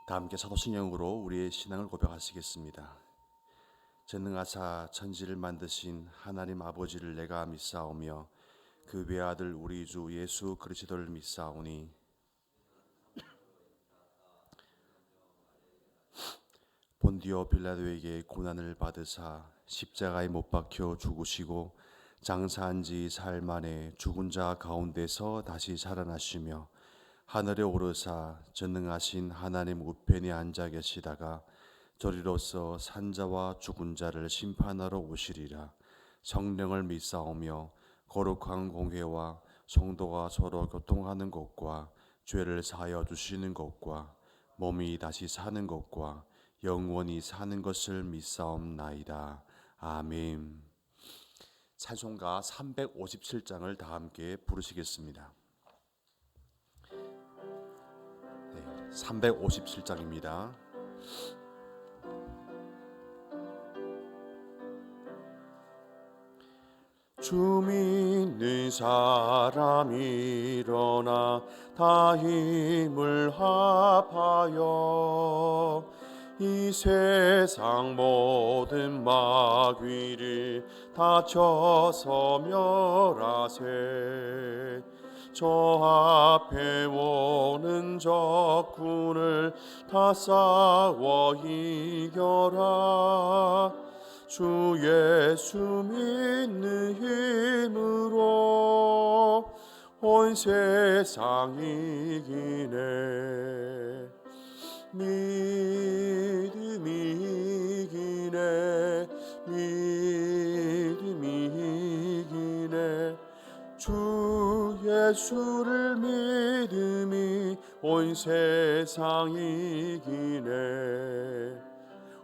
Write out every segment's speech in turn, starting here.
다 함께 사도신경으로 우리의 신앙을 고백하시겠습니다. 전능하사 천지를 만드신 하나님 아버지를 내가 믿사오며 그 외아들 우리 주 예수 그리스도를 믿사오니 본디오 빌라도에게 고난을 받으사 십자가에 못 박혀 죽으시고 장사한 지 사흘 만에 죽은 자 가운데서 다시 살아나시며 하늘에 오르사 전능하신 하나님 우편에 앉아 계시다가 저리로서 산자와 죽은 자를 심판하러 오시리라. 성령을 믿사오며 거룩한 공회와 성도가 서로 교통하는 것과 죄를 사하여 주시는 것과 몸이 다시 사는 것과 영원히 사는 것을 믿사옵나이다. 아멘. 찬송가 357장을 다 함께 부르시겠습니다. 357장입니다. 주 믿는 사람 일어나 다 힘을 합하여 이 세상 모든 마귀를 다 쳐서 멸하세. 저 앞에 오는 적군을 다 싸워 이겨라. 주 예수 믿는 힘으로 온 세상 이기네. 믿음이 이기네. 믿음이 이기네. 주 예수를 믿음이 온 세상 이기네.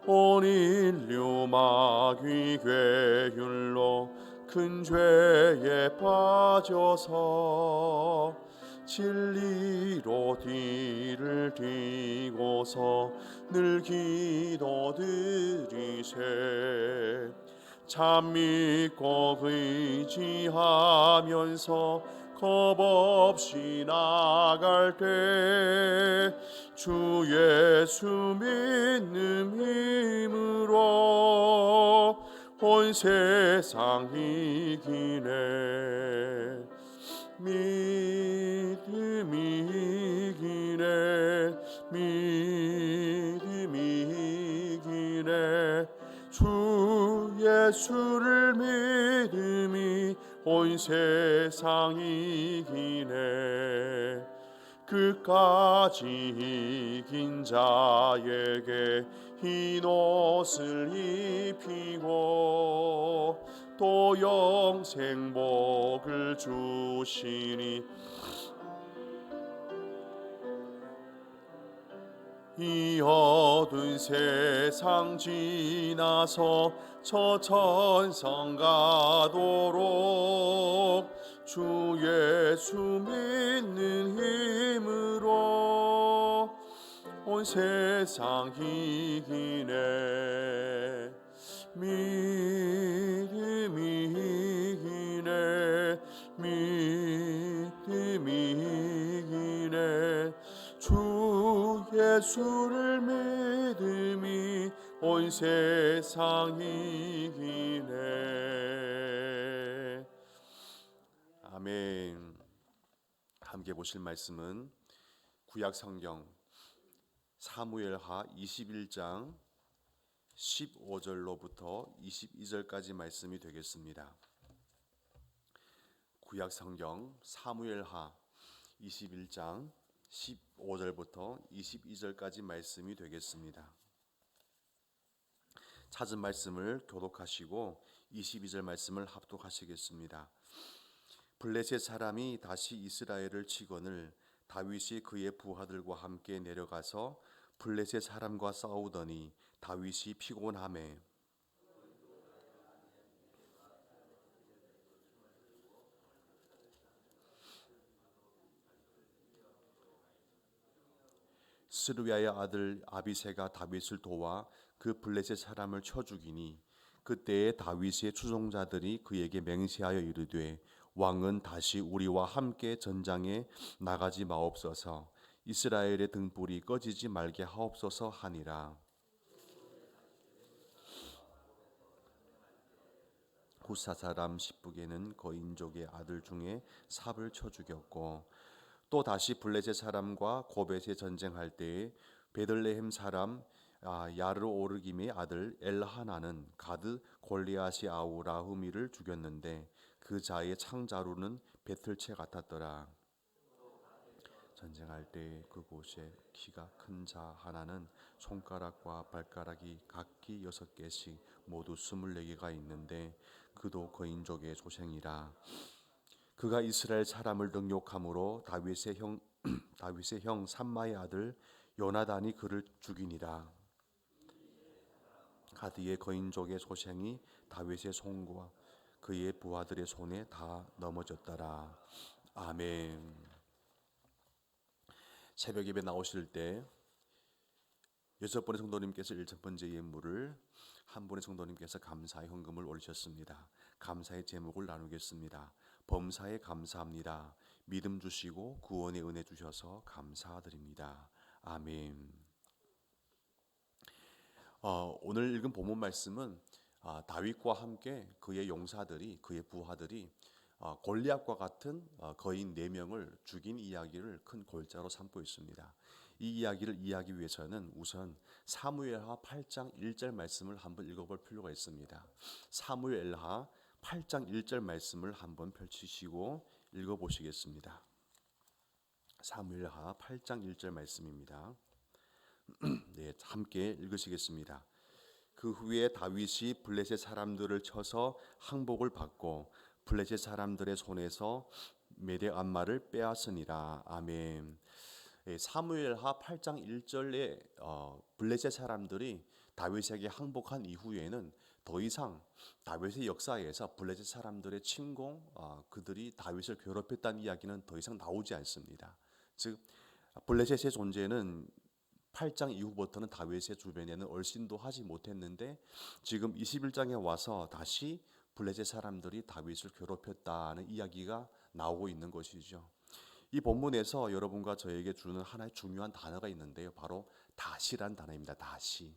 온 인류 마귀 괴율로 큰 죄에 빠져서 진리로 뒤를 뒤고서 늘 기도드리세. 참 믿고 의지하면서 겁없이 나갈 때 주 예수 믿는 힘으로 온 세상 이기네. 믿음이 이기네. 믿음이 이기네. 주 예수를 믿음이 온 세상 이기네. 끝까지 이긴 자에게 흰 옷을 입히고 또 영생 복을 주시니 이 어두운 세상 지나서 저 천성 가도록 주 예수 믿는 힘으로 온 세상 이기네. 믿음이 이기네. 믿음이 이기네. 주 예수를 믿음이 온 세상 이기네. 아멘. 함께 보실 말씀은 구약 성경 사무엘하 21장 15절로부터 22절까지 말씀이 되겠습니다. 구약 성경 사무엘하 21장 15절부터 22절까지 말씀이 되겠습니다. 찾은 말씀을 교독하시고 22절 말씀을 합독하시겠습니다. 블레셋 사람이 다시 이스라엘을 치거늘 다윗이 그의 부하들과 함께 내려가서 블레셋 사람과 싸우더니 다윗이 피곤하매 스루야의 아들 아비새가 다윗을 도와 그 블레셋 사람을 쳐 죽이니 그때에 다윗의 추종자들이 그에게 맹세하여 이르되 왕은 다시 우리와 함께 전장에 나가지 마옵소서. 이스라엘의 등불이 꺼지지 말게 하옵소서 하니라. 후사 사람 십북에는 거인족의 아들 중에 삽을 쳐 죽였고, 또 다시 블레셋 사람과 고벳에 전쟁할 때에 베들레헴 사람 야르오르김의 아들 엘하나는 가드 골리앗이 아우라흐미를 죽였는데 그 자의 창자루는 배틀채 같았더라. 전쟁할 때 그곳에 키가 큰 자 하나는 손가락과 발가락이 각기 6개씩 모두 24개가 있는데 그도 거인족의 조생이라. 그가 이스라엘 사람을 능욕함으로 다윗의 형 삼마의 아들 요나단이 그를 죽이니라. 가드의 거인족의 소생이 다윗의 손과 그의 부하들의 손에 다 넘어졌더라. 아멘. 새벽 예배 나오실 때 6분의 성도님께서 1첫 번째 예물을, 한 분의 성도님께서 감사의 헌금을 올리셨습니다. 감사의 제목을 나누겠습니다. 범사에 감사합니다. 믿음 주시고 구원의 은혜 주셔서 감사드립니다. 아멘. 오늘 읽은 본문 말씀은 다윗과 함께 그의 용사들이, 그의 부하들이 골리앗과 같은 거인 4명을 죽인 이야기를 큰 골자로 삼고 있습니다. 이 이야기를 이해하기 위해서는 우선 사무엘하 8장 1절 말씀을 한번 읽어볼 필요가 있습니다. 사무엘하 8장 1절 말씀을 한번 펼치시고 읽어보시겠습니다. 사무엘하 8장 1절 말씀입니다. 네, 함께 읽으시겠습니다. 그 후에 다윗이 블레셋 사람들을 쳐서 항복을 받고 블레셋 사람들의 손에서 메대암마를 빼앗으니라. 아멘. 사무엘하 8장 1절에 블레셋 사람들이 다윗에게 항복한 이후에는 더 이상 다윗의 역사에서 블레셋 사람들의 침공, 그들이 다윗을 괴롭혔다는 이야기는 더 이상 나오지 않습니다. 즉 블레셋의 존재는 8장 이후부터는 다윗의 주변에는 얼씬도 하지 못했는데 지금 21장에 와서 다시 블레셋 사람들이 다윗을 괴롭혔다는 이야기가 나오고 있는 것이죠. 이 본문에서 여러분과 저에게 주는 하나의 중요한 단어가 있는데요. 바로 다시란 단어입니다. 다시.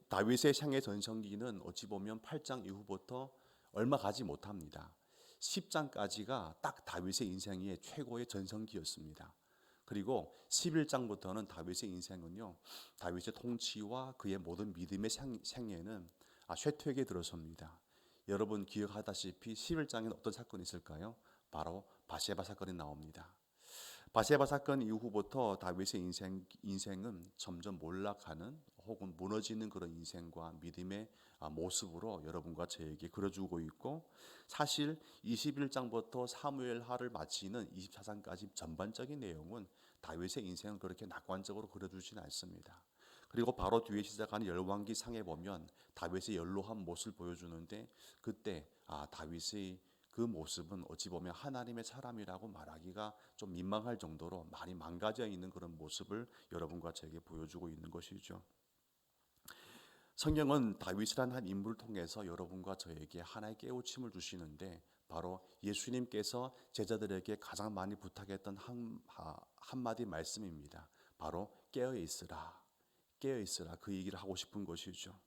다윗의 향해 전성기는 어찌 보면 8장 이후부터 얼마 가지 못합니다. 10장까지가 딱 다윗의 인생의 최고의 전성기였습니다. 그리고 11장부터는 다윗의 인생은요, 다윗의 통치와 그의 모든 믿음의 생애는 쇠퇴에 들어섭니다. 여러분 기억하다시피 11장에는 어떤 사건이 있을까요? 바로 바세바 사건이 나옵니다. 바세바 사건 이후부터 다윗의 인생은 점점 몰락하는 혹은 무너지는 그런 인생과 믿음의 모습으로 여러분과 저에게 그려주고 있고, 사실 21장부터 사무엘하를 마치는 24장까지 전반적인 내용은 다윗의 인생을 그렇게 낙관적으로 그려주지는 않습니다. 그리고 바로 뒤에 시작하는 열왕기 상에 보면 다윗의 연로한 모습을 보여주는데, 그때 다윗의 그 모습은 어찌 보면 하나님의 사람이라고 말하기가 좀 민망할 정도로 많이 망가져 있는 그런 모습을 여러분과 저에게 보여주고 있는 것이죠. 성경은 다윗이라는 한 인물을 통해서 여러분과 저에게 하나의 깨우침을 주시는데, 바로 예수님께서 제자들에게 가장 많이 부탁했던 한마디 말씀입니다. 바로 깨어 있으라, 깨어 있으라, 그 얘기를 하고 싶은 것이죠.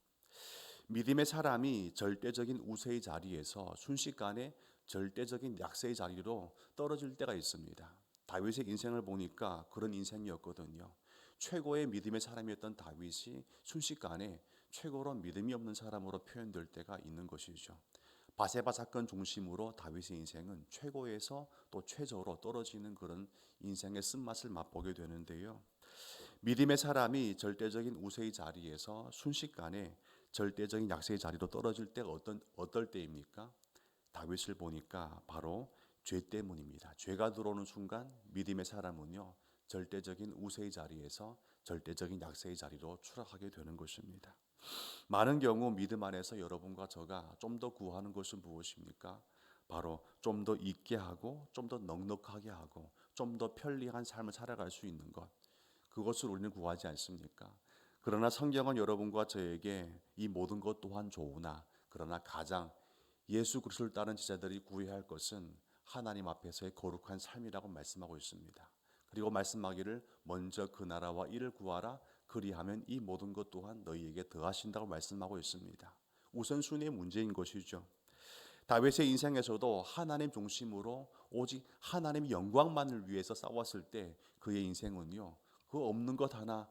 믿음의 사람이 절대적인 우세의 자리에서 순식간에 절대적인 약세의 자리로 떨어질 때가 있습니다. 다윗의 인생을 보니까 그런 인생이었거든요. 최고의 믿음의 사람이었던 다윗이 순식간에 최고로 믿음이 없는 사람으로 표현될 때가 있는 것이죠. 바세바 사건 중심으로 다윗의 인생은 최고에서 또 최저로 떨어지는 그런 인생의 쓴맛을 맛보게 되는데요. 믿음의 사람이 절대적인 우세의 자리에서 순식간에 절대적인 약세의 자리로 떨어질 때가 어떨 때입니까? 다윗을 보니까 바로 죄 때문입니다. 죄가 들어오는 순간 믿음의 사람은요, 절대적인 우세의 자리에서 절대적인 약세의 자리로 추락하게 되는 것입니다. 많은 경우 믿음 안에서 여러분과 저가 좀 더 구하는 것은 무엇입니까? 바로 좀 더 있게 하고 좀 더 넉넉하게 하고 좀 더 편리한 삶을 살아갈 수 있는 것, 그것을 우리는 구하지 않습니까? 그러나 성경은 여러분과 저에게 이 모든 것 또한 좋으나, 그러나 가장 예수 그리스도를 따른 제자들이 구해야 할 것은 하나님 앞에서의 거룩한 삶이라고 말씀하고 있습니다. 그리고 말씀하기를 먼저 그 나라와 이를 구하라 그리하면 이 모든 것 또한 너희에게 더하신다고 말씀하고 있습니다. 우선순위의 문제인 것이죠. 다윗의 인생에서도 하나님 중심으로 오직 하나님의 영광만을 위해서 싸웠을 때 그의 인생은요, 그 없는 것 하나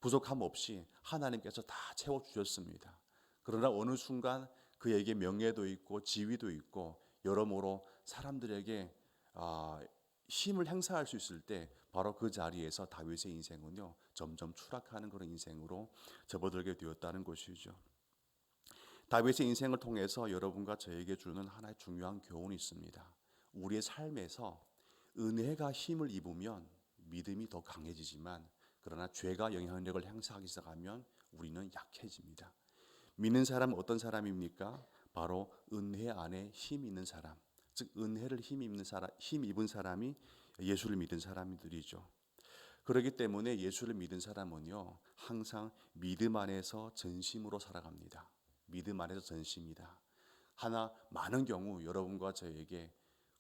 부족함 없이 하나님께서 다 채워주셨습니다. 그러나 어느 순간 그에게 명예도 있고 지위도 있고 여러모로 사람들에게 힘을 행사할 수 있을 때 바로 그 자리에서 다윗의 인생은요 점점 추락하는 그런 인생으로 접어들게 되었다는 것이죠. 다윗의 인생을 통해서 여러분과 저에게 주는 하나의 중요한 교훈이 있습니다. 우리의 삶에서 은혜가 힘을 입으면 믿음이 더 강해지지만 그러나 죄가 영향력을 행사하기 시작하면 우리는 약해집니다. 믿는 사람은 어떤 사람입니까? 바로 은혜 안에 힘 있는 사람, 즉 은혜를 힘 입은 사람이 예수를 믿은 사람들이죠. 그렇기 때문에 예수를 믿은 사람은요 항상 믿음 안에서 전심으로 살아갑니다. 믿음 안에서 전심이다. 많은 경우 여러분과 저에게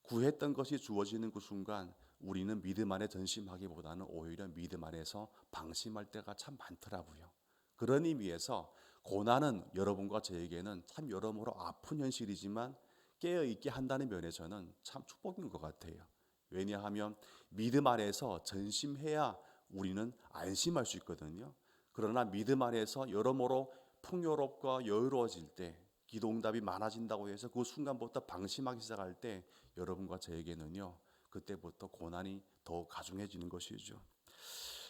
구했던 것이 주어지는 그 순간 우리는 믿음 안에 전심하기보다는 오히려 믿음 안에서 방심할 때가 참 많더라고요. 그런 의미에서 고난은 여러분과 저에게는 참 여러모로 아픈 현실이지만 깨어있게 한다는 면에서는 참 축복인 것 같아요. 왜냐하면 믿음 안에서 전심해야 우리는 안심할 수 있거든요. 그러나 믿음 안에서 여러모로 풍요롭고 여유로워질 때 기도 응답이 많아진다고 해서 그 순간부터 방심하기 시작할 때 여러분과 저에게는요 그때부터 고난이 더 가중해지는 것이죠.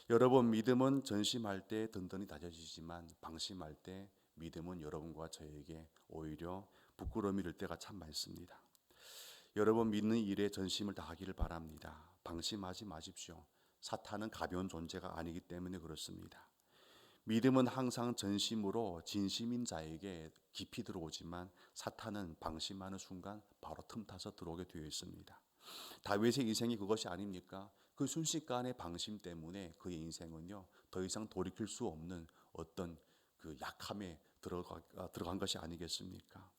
여러분 믿음은 전심할 때 든든히 다져지지만 방심할 때 믿음은 여러분과 저에게 오히려 부끄러움이 될 때가 참 많습니다. 여러분 믿는 일에 전심을 다하기를 바랍니다. 방심하지 마십시오. 사탄은 가벼운 존재가 아니기 때문에 그렇습니다. 믿음은 항상 전심으로 진심인 자에게 깊이 들어오지만 사탄은 방심하는 순간 바로 틈타서 들어오게 되어 있습니다. 다윗의 인생이 그것이 아닙니까? 그 순식간의 방심 때문에 그의 인생은요 더 이상 돌이킬 수 없는 어떤 그 약함에 들어간 것이 아니겠습니까?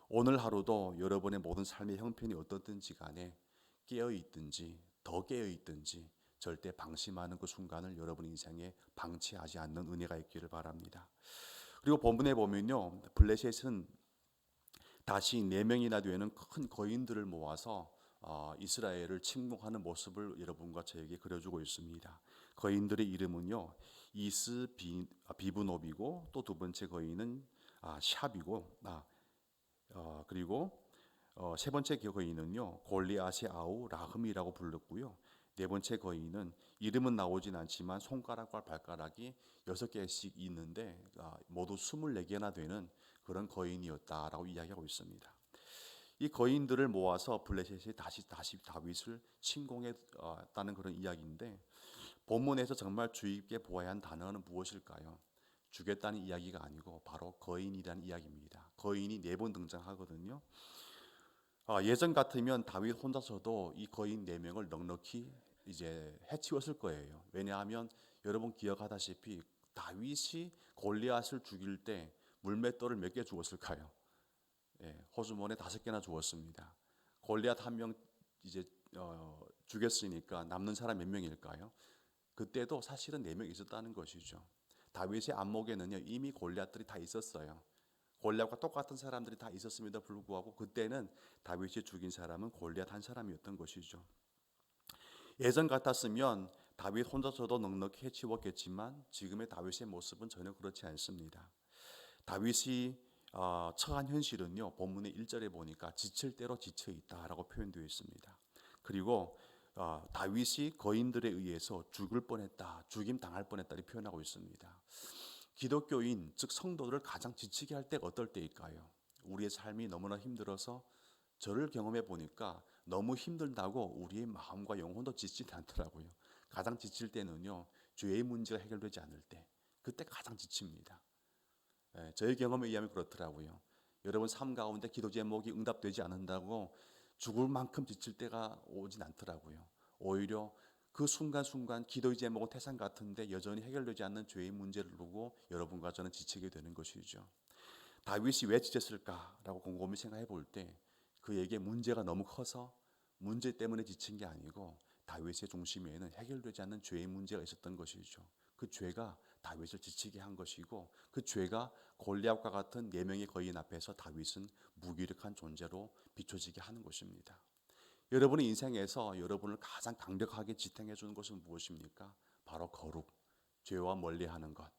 오늘 하루도 여러분의 모든 삶의 형편이 어떻든지 간에 깨어있든지 더 깨어있든지 절대 방심하는 그 순간을 여러분 인생에 방치하지 않는 은혜가 있기를 바랍니다. 그리고 본문에 보면요 블레셋은 다시 4명이나 되는 큰 거인들을 모아서 이스라엘을 침공하는 모습을 여러분과 저에게 그려주고 있습니다. 거인들의 이름은요 비브노비고 또 두 번째 거인은 샵이고 그리고 세 번째 거인은요 골리앗의 아우 라흠이라고 불렀고요. 네 번째 거인은 이름은 나오진 않지만 손가락과 발가락이 6개씩 있는데 모두 24개나 되는 그런 거인이었다라고 이야기하고 있습니다. 이 거인들을 모아서 블레셋이 다시 다윗을 침공했다는 그런 이야기인데 본문에서 정말 주의 깊게 보아야 한 단어는 무엇일까요? 죽였다는 이야기가 아니고 바로 거인이라는 이야기입니다. 거인이 4번 등장하거든요. 예전 같으면 다윗 혼자서도 이 거인 4명을 넉넉히 이제 해치웠을 거예요. 왜냐하면 여러분 기억하다시피 다윗이 골리앗을 죽일 때 물맷돌을 몇 개 주었을까요? 호수몬에 5개나 주었습니다. 골리앗 한 명 이제 죽였으니까 남는 사람 몇 명일까요? 그때도 사실은 4명 있었다는 것이죠. 다윗의 안목에는요 이미 골리앗들이 다 있었어요. 골리앗과 똑같은 사람들이 다 있었음에도 불구하고 그때는 다윗이 죽인 사람은 골리앗 한 사람이었던 것이죠. 예전 같았으면 다윗 혼자서도 넉넉히 해치웠겠지만 지금의 다윗의 모습은 전혀 그렇지 않습니다. 다윗이 처한 현실은요 본문의 1절에 보니까 지칠 대로 지쳐 있다라고 표현되어 있습니다. 그리고 다윗이 거인들에 의해서 죽을 뻔했다, 죽임 당할 뻔했다 이렇게 표현하고 있습니다. 기독교인 즉 성도들을 가장 지치게 할 때가 어떨 때일까요? 우리의 삶이 너무나 힘들어서 저를 경험해 보니까 너무 힘들다고 우리의 마음과 영혼도 지치지 않더라고요. 가장 지칠 때는요 죄의 문제가 해결되지 않을 때 그때 가장 지칩니다. 저의 경험에 의하면 그렇더라고요. 여러분 삶 가운데 기도 제목이 응답되지 않는다고 죽을 만큼 지칠 때가 오진 않더라고요. 오히려 그 순간순간 기도의 제목은 태산 같은데 여전히 해결되지 않는 죄의 문제를 두고 여러분과 저는 지치게 되는 것이죠. 다윗이 왜 지쳤을까라고 곰곰이 생각해 볼 때 그에게 문제가 너무 커서 문제 때문에 지친 게 아니고 다윗의 중심에는 해결되지 않는 죄의 문제가 있었던 것이죠. 그 죄가 다윗을 지치게 한 것이고 그 죄가 골리앗과 같은 4명의 거인 앞에서 다윗은 무기력한 존재로 비춰지게 하는 것입니다. 여러분의 인생에서 여러분을 가장 강력하게 지탱해 주는 것은 무엇입니까? 바로 거룩, 죄와 멀리하는 것.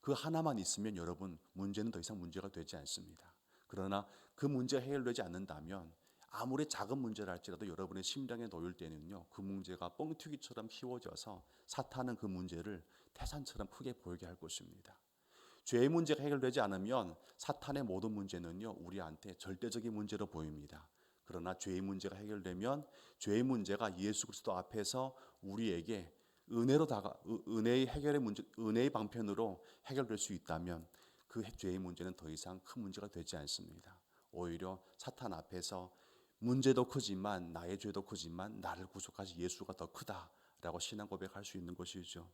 그 하나만 있으면 여러분 문제는 더 이상 문제가 되지 않습니다. 그러나 그 문제가 해결되지 않는다면 아무리 작은 문제라 할지라도 여러분의 심령에 놓일 때는요, 그 문제가 뻥튀기처럼 키워져서 사탄은 그 문제를 태산처럼 크게 보이게 할 것입니다. 죄의 문제가 해결되지 않으면 사탄의 모든 문제는요, 우리한테 절대적인 문제로 보입니다. 그러나 죄의 문제가 해결되면 죄의 문제가 예수 그리스도 앞에서 우리에게 은혜의 해결의 문제, 은혜의 방편으로 해결될 수 있다면 그 죄의 문제는 더 이상 큰 문제가 되지 않습니다. 오히려 사탄 앞에서 문제도 크지만 나의 죄도 크지만 나를 구속하신 예수가 더 크다라고 신앙 고백할 수 있는 것이죠.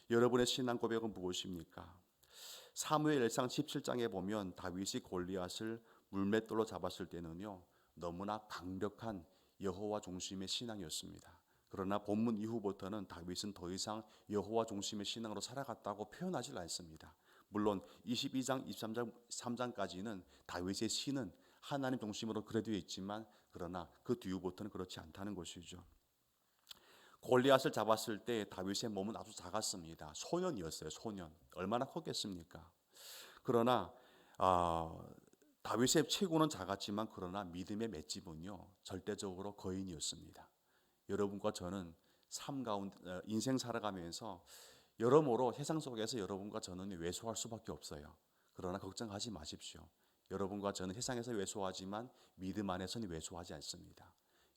여러분의 신앙 고백은 무엇입니까? 사무엘상 17장에 보면 다윗이 골리앗을 물맷돌로 잡았을 때는요, 너무나 강력한 여호와 중심의 신앙이었습니다. 그러나 본문 이후부터는 다윗은 더 이상 여호와 중심의 신앙으로 살아갔다고 표현하지 않습니다. 물론 22장, 23장, 3장까지는 다윗의 신은 하나님 중심으로 그려져 있지만 그러나 그 뒤부터는 그렇지 않다는 것이죠. 골리앗을 잡았을 때 다윗의 몸은 아주 작았습니다. 소년이었어요. 소년. 얼마나 컸겠습니까? 그러나 다윗의 체구는 작았지만 그러나 믿음의 맷집은요 절대적으로 거인이었습니다. 여러분과 저는 삶 가운데 인생 살아가면서 여러모로 세상 속에서 여러분과 저는 왜소할 수밖에 없어요. 그러나 걱정하지 마십시오. 여러분과 저는 세상에서 왜소하지만 믿음 안에서는 왜소하지 않습니다.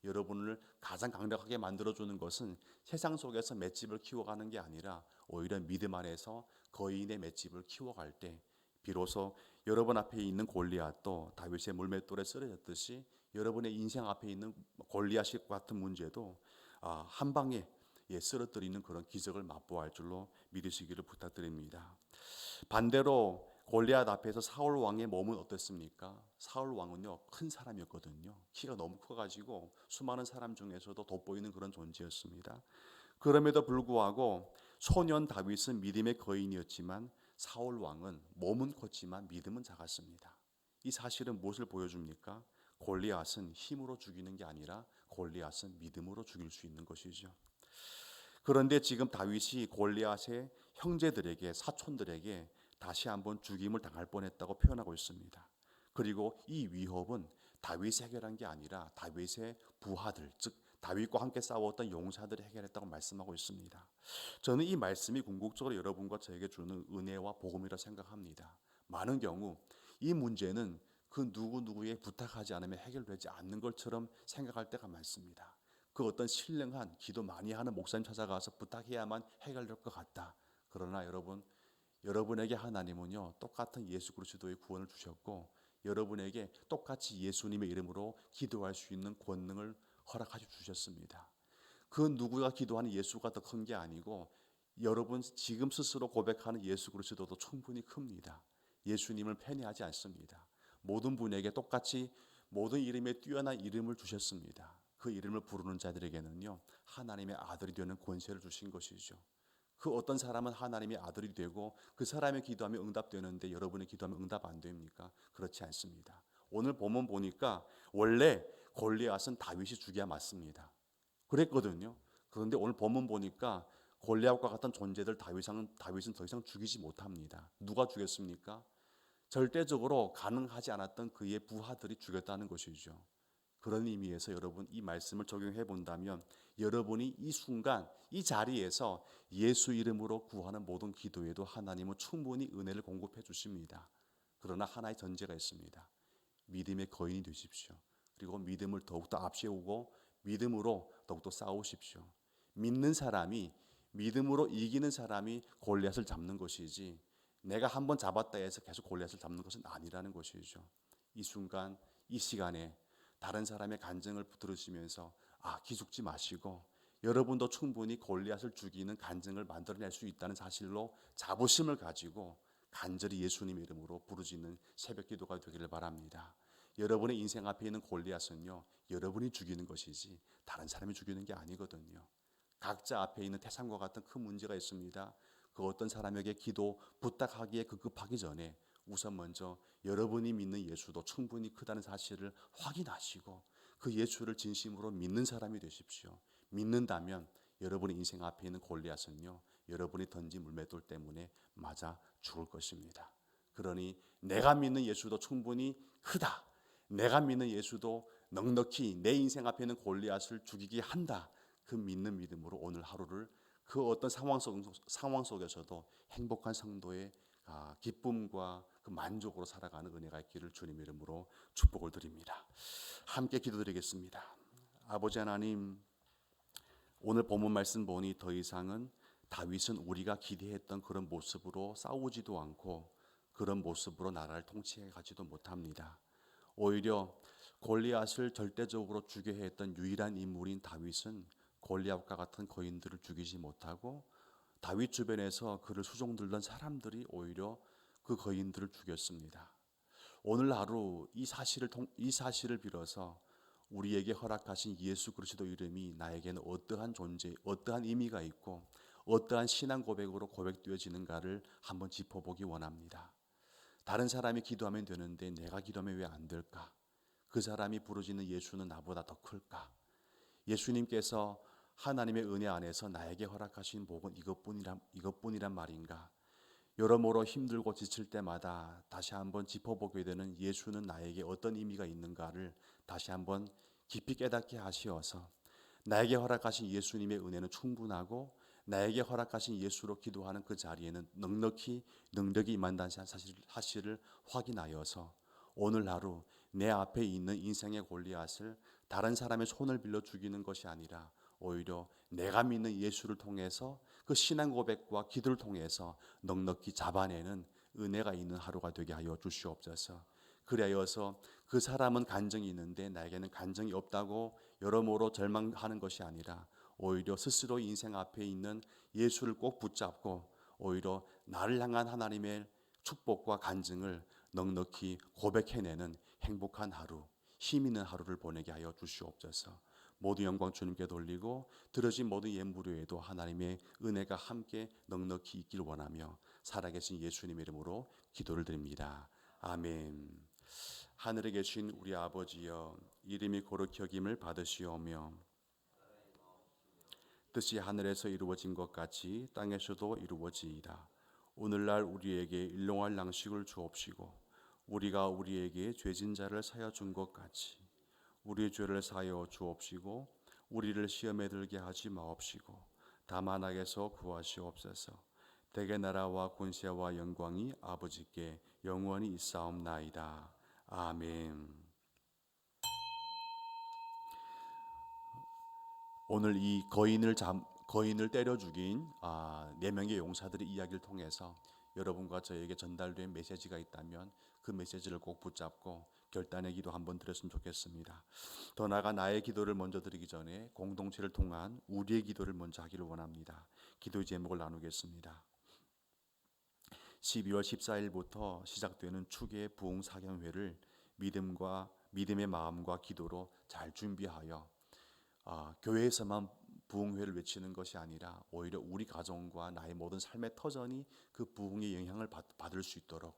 여러분을 가장 강력하게 만들어주는 것은 세상 속에서 맷집을 키워가는 게 아니라 오히려 믿음 안에서 거인의 맷집을 키워갈 때 비로소 여러분 앞에 있는 골리앗도 다윗의 물맷돌에 쓰러졌듯이 여러분의 인생 앞에 있는 골리앗 같은 문제도 한 방에 쓰러뜨리는 그런 기적을 맛보할 줄로 믿으시기를 부탁드립니다. 반대로 골리앗 앞에서 사울 왕의 몸은 어땠습니까? 사울 왕은요 큰 사람이었거든요. 키가 너무 커가지고 수많은 사람 중에서도 돋보이는 그런 존재였습니다. 그럼에도 불구하고 소년 다윗은 믿음의 거인이었지만 사울 왕은 몸은 컸지만 믿음은 작았습니다. 이 사실은 무엇을 보여줍니까? 골리앗은 힘으로 죽이는 게 아니라 골리앗은 믿음으로 죽일 수 있는 것이죠. 그런데 지금 다윗이 골리앗의 형제들에게 사촌들에게 다시 한번 죽임을 당할 뻔했다고 표현하고 있습니다. 그리고 이 위협은 다윗이 해결한 게 아니라 다윗의 부하들, 즉 다윗과 함께 싸웠던 용사들이 해결했다고 말씀하고 있습니다. 저는 이 말씀이 궁극적으로 여러분과 저에게 주는 은혜와 복음이라 생각합니다. 많은 경우 이 문제는 그 누구누구에 부탁하지 않으면 해결되지 않는 것처럼 생각할 때가 많습니다. 그 어떤 신령한 기도 많이 하는 목사님 찾아가서 부탁해야만 해결될 것 같다. 그러나 여러분에게 하나님은요 똑같은 예수 그리스도의 구원을 주셨고 여러분에게 똑같이 예수님의 이름으로 기도할 수 있는 권능을 허락하여 주셨습니다. 그 누구가 기도하는 예수가 더 큰 게 아니고 여러분 지금 스스로 고백하는 예수 그리스도도 충분히 큽니다. 예수님을 편애하지 않습니다. 모든 분에게 똑같이 모든 이름에 뛰어난 이름을 주셨습니다. 그 이름을 부르는 자들에게는요 하나님의 아들이 되는 권세를 주신 것이죠. 그 어떤 사람은 하나님의 아들이 되고 그 사람의 기도하면 응답되는데 여러분의 기도하면 응답 안 됩니까? 그렇지 않습니다. 오늘 본문 보니까 원래 골리앗은 다윗이 죽여야 맞습니다. 그랬거든요. 그런데 오늘 본문 보니까 골리앗과 같은 존재들 다윗은 더 이상 죽이지 못합니다. 누가 죽였습니까? 절대적으로 가능하지 않았던 그의 부하들이 죽였다는 것이죠. 그런 의미에서 여러분 이 말씀을 적용해 본다면 여러분이 이 순간 이 자리에서 예수 이름으로 구하는 모든 기도에도 하나님은 충분히 은혜를 공급해 주십니다. 그러나 하나의 전제가 있습니다. 믿음의 거인이 되십시오. 그리고 믿음을 더욱더 앞세우고 믿음으로 더욱더 싸우십시오. 믿는 사람이 믿음으로 이기는 사람이 골리앗을 잡는 것이지 내가 한번 잡았다 해서 계속 골리앗을 잡는 것은 아니라는 것이죠. 이 순간 이 시간에 다른 사람의 간증을 들으시면서 기죽지 마시고 여러분도 충분히 골리앗을 죽이는 간증을 만들어낼 수 있다는 사실로 자부심을 가지고 간절히 예수님의 이름으로 부르짖는 새벽기도가 되기를 바랍니다. 여러분의 인생 앞에 있는 골리앗은요, 여러분이 죽이는 것이지 다른 사람이 죽이는 게 아니거든요. 각자 앞에 있는 태산과 같은 큰 문제가 있습니다. 그 어떤 사람에게 기도 부탁하기에 급급하기 전에 우선 먼저 여러분이 믿는 예수도 충분히 크다는 사실을 확인하시고 그 예수를 진심으로 믿는 사람이 되십시오. 믿는다면 여러분의 인생 앞에 있는 골리앗은요, 여러분이 던진 물맷돌 때문에 맞아 죽을 것입니다. 그러니 내가 믿는 예수도 충분히 크다. 내가 믿는 예수도 넉넉히 내 인생 앞에 있는 골리앗을 죽이게 한다. 그 믿는 믿음으로 오늘 하루를 그 어떤 상황 속에서도 행복한 성도의 기쁨과 그 만족으로 살아가는 은혜가 있기를 주님 이름으로 축복을 드립니다. 함께 기도드리겠습니다. 아버지 하나님, 오늘 본문 말씀 보니 더 이상은 다윗은 우리가 기대했던 그런 모습으로 싸우지도 않고 그런 모습으로 나라를 통치해 가지도 못합니다. 오히려 골리앗을 절대적으로 죽여야 했던 유일한 인물인 다윗은 골리앗과 같은 거인들을 죽이지 못하고 다윗 주변에서 그를 수종들던 사람들이 오히려 그 거인들을 죽였습니다. 오늘 하루 이 사실을 빌어서 우리에게 허락하신 예수 그리스도 이름이 나에게는 어떠한 존재, 어떠한 의미가 있고 어떠한 신앙 고백으로 고백되어지는가를 한번 짚어보기 원합니다. 다른 사람이 기도하면 되는데 내가 기도하면 왜 안 될까? 그 사람이 부르짖는 예수는 나보다 더 클까? 예수님께서 하나님의 은혜 안에서 나에게 허락하신 복은 이것뿐이란 말인가? 여러모로 힘들고 지칠 때마다 다시 한번 짚어보게 되는 예수는 나에게 어떤 의미가 있는가를 다시 한번 깊이 깨닫게 하시어서 나에게 허락하신 예수님의 은혜는 충분하고 나에게 허락하신 예수로 기도하는 그 자리에는 넉넉히 능력이 임한다는 사실을 확인하여서 오늘 하루 내 앞에 있는 인생의 골리앗을 다른 사람의 손을 빌려 죽이는 것이 아니라 오히려 내가 믿는 예수를 통해서 그 신앙 고백과 기도를 통해서 넉넉히 잡아내는 은혜가 있는 하루가 되게 하여 주시옵소서. 그리하여서 그 사람은 간증이 있는데 나에게는 간증이 없다고 여러모로 절망하는 것이 아니라 오히려 스스로 인생 앞에 있는 예수를 꼭 붙잡고 오히려 나를 향한 하나님의 축복과 간증을 넉넉히 고백해내는 행복한 하루, 힘 있는 하루를 보내게 하여 주시옵소서. 모든 영광 주님께 돌리고 들어진 모든 예물에도 하나님의 은혜가 함께 넉넉히 있길 원하며 살아계신 예수님 이름으로 기도를 드립니다. 아멘. 하늘에 계신 우리 아버지여, 이름이 거룩히 여김을 받으시오며 뜻이 하늘에서 이루어진 것 같이 땅에서도 이루어지이다. 오늘날 우리에게 일용할 양식을 주옵시고 우리가 우리에게 죄진 자를 사여 준 것 같이 우리 죄를 사여 주옵시고 우리를 시험에 들게 하지 마옵시고 다만 악에서 구하시옵소서. 대개 나라와 권세와 영광이 아버지께 영원히 있사옵나이다. 아멘. 오늘 이 거인을 때려 죽인 4명의 용사들의 이야기를 통해서 여러분과 저에게 전달된 메시지가 있다면 그 메시지를 꼭 붙잡고 결단의 기도 한번 드렸으면 좋겠습니다. 더 나아가 나의 기도를 먼저 드리기 전에 공동체를 통한 우리의 기도를 먼저 하기를 원합니다. 기도의 제목을 나누겠습니다. 12월 14일부터 시작되는 축의 부흥 사경회를 믿음의 마음과 기도로 잘 준비하여 교회에서만 부흥회를 외치는 것이 아니라 오히려 우리 가정과 나의 모든 삶의 터전이 그 부흥의 영향을 받을 수 있도록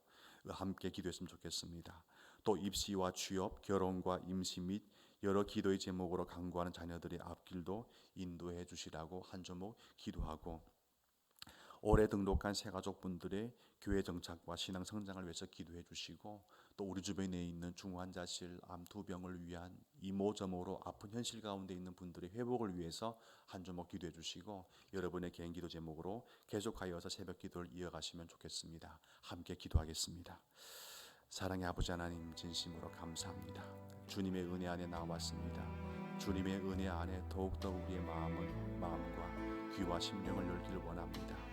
함께 기도했으면 좋겠습니다. 또 입시와 취업, 결혼과 임시 및 여러 기도의 제목으로 간구하는 자녀들의 앞길도 인도해 주시라고 한 조목 기도하고 올해 등록한 새가족분들의 교회 정착과 신앙 성장을 위해서 기도해 주시고 또 우리 주변에 있는 중환자실, 암 두 병을 위한 이모저모로 아픈 현실 가운데 있는 분들의 회복을 위해서 한 주먹 기도해 주시고 여러분의 개인 기도 제목으로 계속하여서 새벽 기도를 이어가시면 좋겠습니다. 함께 기도하겠습니다. 사랑의 아버지 하나님, 진심으로 감사합니다. 주님의 은혜 안에 나왔습니다. 주님의 은혜 안에 더욱더 우리의 마음과 귀와 심령을 열기를 원합니다.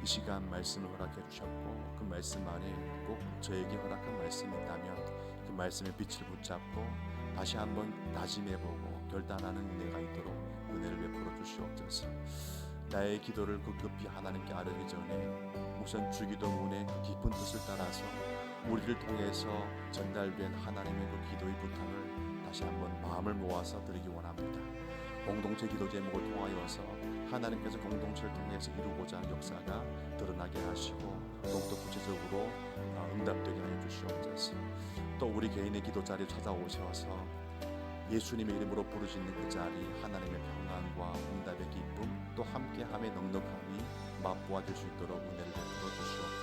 이 시간 말씀을 허락해 주셨고 그 말씀 안에 꼭 저에게 허락한 말씀이 있다면 그 말씀의 빛을 붙잡고 다시 한번 다짐해보고 결단하는 은혜가 있도록 은혜를 베풀어 주시옵소서. 나의 기도를 급급히 하나님께 아뢰기 전에 우선 주기도문의 그 깊은 뜻을 따라서 우리를 통해서 전달된 하나님의 그 기도의 부탁을 다시 한번 마음을 모아서 드리기 원합니다. 공동체 기도 제목을 통하여서 하나님께서 공동체를 통해서 이루고자 하는 역사가 드러나게 하시고 더욱더 구체적으로 응답되게 하여 주시옵소서. 또 우리 개인의 기도 자리에 찾아오셔서 예수님의 이름으로 부르짖는 그 자리, 하나님의 평안과 응답의 기쁨, 또 함께함의 넉넉함이 맛보아질 수 있도록 은혜를 베풀어 주시옵소서.